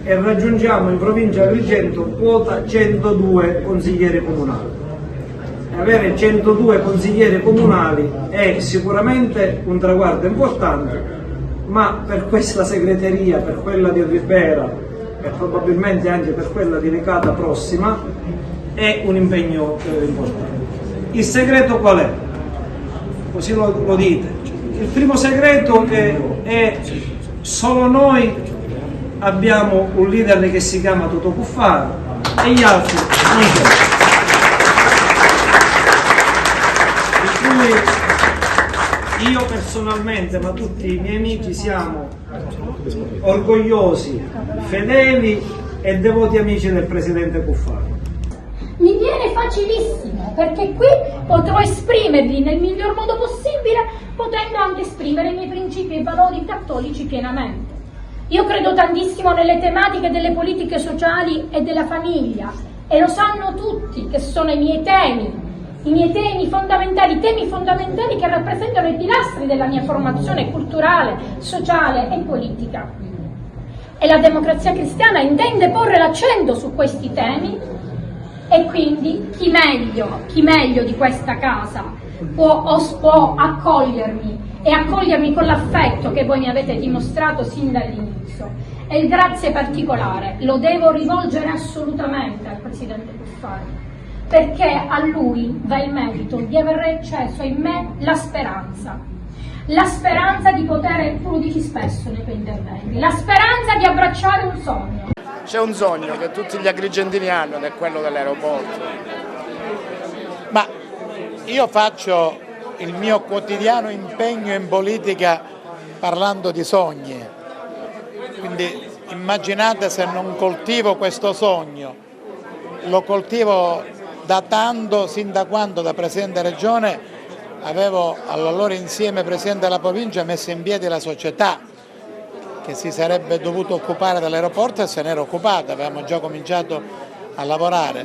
e raggiungiamo in provincia di Agrigento quota 102 consiglieri comunali. Avere 102 consiglieri comunali è sicuramente un traguardo importante, ma per questa segreteria, per quella di Ribera e probabilmente anche per quella di Licata prossima, è un impegno importante. Il segreto qual è? Così lo dite. Il primo segreto è solo noi abbiamo un leader che si chiama Totò Cuffaro e gli altri non c'è. Io personalmente, ma tutti i miei amici, siamo orgogliosi, fedeli e devoti amici del presidente Cuffaro. Mi viene facilissimo, perché qui potrò esprimerli nel miglior modo possibile, potendo anche esprimere i miei principi e valori cattolici pienamente. Io credo tantissimo nelle tematiche delle politiche sociali e della famiglia, e lo sanno tutti che sono i miei temi fondamentali che rappresentano i pilastri della mia formazione culturale, sociale e politica. E la Democrazia Cristiana intende porre l'accento su questi temi, e quindi chi meglio di questa casa può accogliermi e accogliermi con l'affetto che voi mi avete dimostrato sin dall'inizio. E il grazie particolare lo devo rivolgere assolutamente al presidente Cuffaro, perché a lui va il merito di aver acceso in me la speranza di poter, tu lo dici spesso nei tuoi interventi, la speranza di abbracciare un sogno. C'è un sogno che tutti gli agrigentini hanno ed è quello dell'aeroporto. Ma io faccio il mio quotidiano impegno in politica parlando di sogni, quindi immaginate se non coltivo questo sogno, lo coltivo da tanto, sin da quando da Presidente Regione avevo all'allora insieme Presidente della Provincia messo in piedi la società che si sarebbe dovuto occupare dell'aeroporto e se n'era occupata, avevamo già cominciato a lavorare.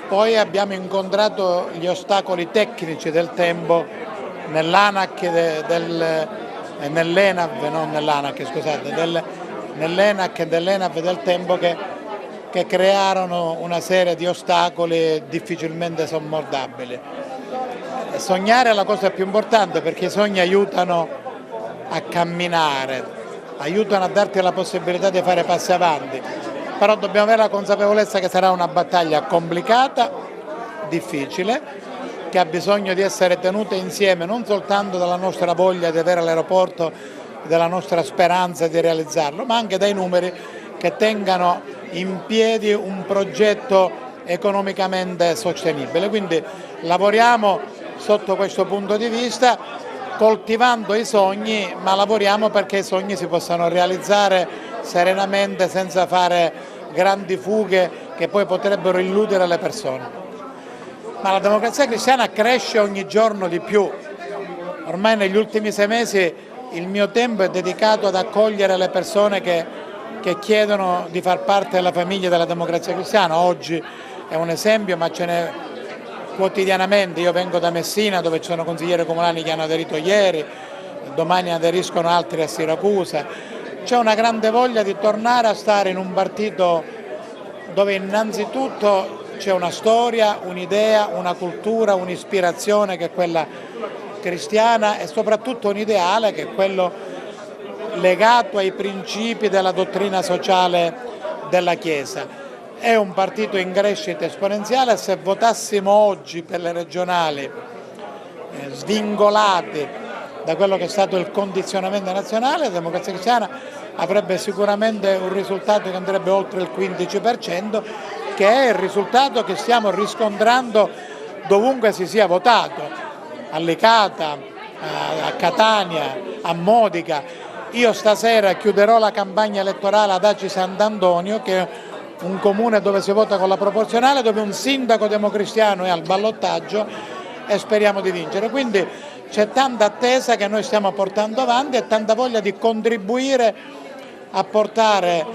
Poi abbiamo incontrato gli ostacoli tecnici del tempo nell'ANAC nell'ENAC e dell'ENAV del tempo che crearono una serie di ostacoli difficilmente sormontabili. Sognare è la cosa più importante perché i sogni aiutano a camminare, aiutano a darti la possibilità di fare passi avanti, però dobbiamo avere la consapevolezza che sarà una battaglia complicata, difficile, che ha bisogno di essere tenuta insieme non soltanto dalla nostra voglia di avere l'aeroporto, della nostra speranza di realizzarlo, ma anche dai numeri che tengano in piedi un progetto economicamente sostenibile. Quindi lavoriamo sotto questo punto di vista, coltivando i sogni, ma lavoriamo perché i sogni si possano realizzare serenamente senza fare grandi fughe che poi potrebbero illudere le persone. Ma la Democrazia Cristiana cresce ogni giorno di più. Ormai negli ultimi 6 mesi il mio tempo è dedicato ad accogliere le persone che chiedono di far parte della famiglia della Democrazia Cristiana. Oggi è un esempio, ma ce n'è quotidianamente. Io vengo da Messina dove ci sono consiglieri comunali che hanno aderito ieri, domani aderiscono altri a Siracusa. C'è una grande voglia di tornare a stare in un partito dove innanzitutto c'è una storia, un'idea, una cultura, un'ispirazione che è quella cristiana e soprattutto un ideale che è quello legato ai principi della dottrina sociale della Chiesa. È un partito in crescita esponenziale, se votassimo oggi per le regionali svincolati da quello che è stato il condizionamento nazionale, la Democrazia Cristiana avrebbe sicuramente un risultato che andrebbe oltre il 15%, che è il risultato che stiamo riscontrando dovunque si sia votato, a Licata, a Catania, a Modica. Io stasera chiuderò la campagna elettorale ad Aci Sant'Antonio, che è un comune dove si vota con la proporzionale, dove un sindaco democristiano è al ballottaggio e speriamo di vincere. Quindi c'è tanta attesa che noi stiamo portando avanti e tanta voglia di contribuire a portare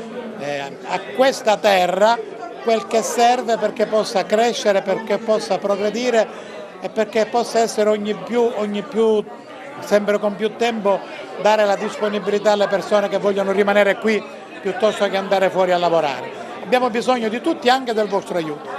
a questa terra quel che serve perché possa crescere, perché possa progredire e perché possa essere sempre con più tempo, dare la disponibilità alle persone che vogliono rimanere qui piuttosto che andare fuori a lavorare. Abbiamo bisogno di tutti, anche del vostro aiuto.